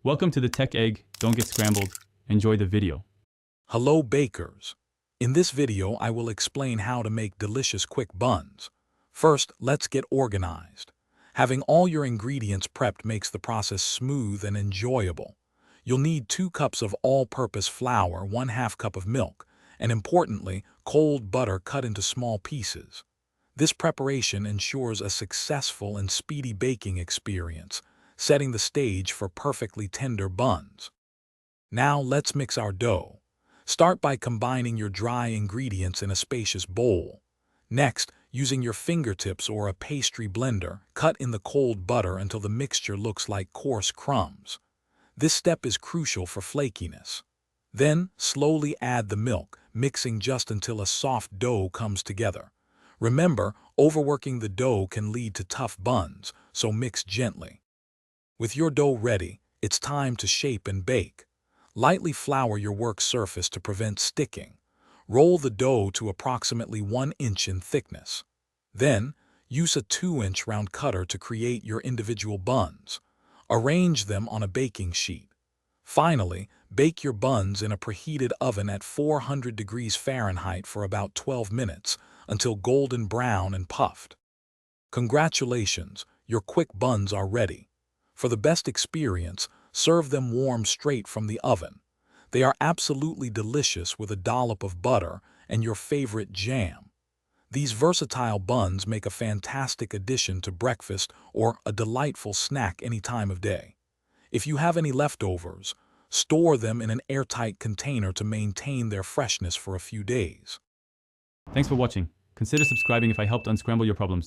Welcome to the Tech Egg. Don't get scrambled. Enjoy the video. Hello bakers. In this video I will explain how to make delicious quick buns. First, let's get organized. Having all your ingredients prepped makes the process smooth and enjoyable. You'll need 2 cups of all-purpose flour, 1/2 cup of milk, and importantly, cold butter cut into small pieces. This preparation ensures a successful and speedy baking experience, setting the stage for perfectly tender buns. Now let's mix our dough. Start by combining your dry ingredients in a spacious bowl. Next, using your fingertips or a pastry blender, cut in the cold butter until the mixture looks like coarse crumbs. This step is crucial for flakiness. Then, slowly add the milk, mixing just until a soft dough comes together. Remember, overworking the dough can lead to tough buns, so mix gently. With your dough ready, it's time to shape and bake. Lightly flour your work surface to prevent sticking. Roll the dough to approximately 1 inch in thickness. Then, use a 2-inch round cutter to create your individual buns. Arrange them on a baking sheet. Finally, bake your buns in a preheated oven at 400 degrees Fahrenheit for about 12 minutes until golden brown and puffed. Congratulations, your quick buns are ready. For the best experience, serve them warm straight from the oven. They are absolutely delicious with a dollop of butter and your favorite jam. These versatile buns make a fantastic addition to breakfast or a delightful snack any time of day. If you have any leftovers, store them in an airtight container to maintain their freshness for a few days. Thanks for watching. Consider subscribing if I helped unscramble your problems.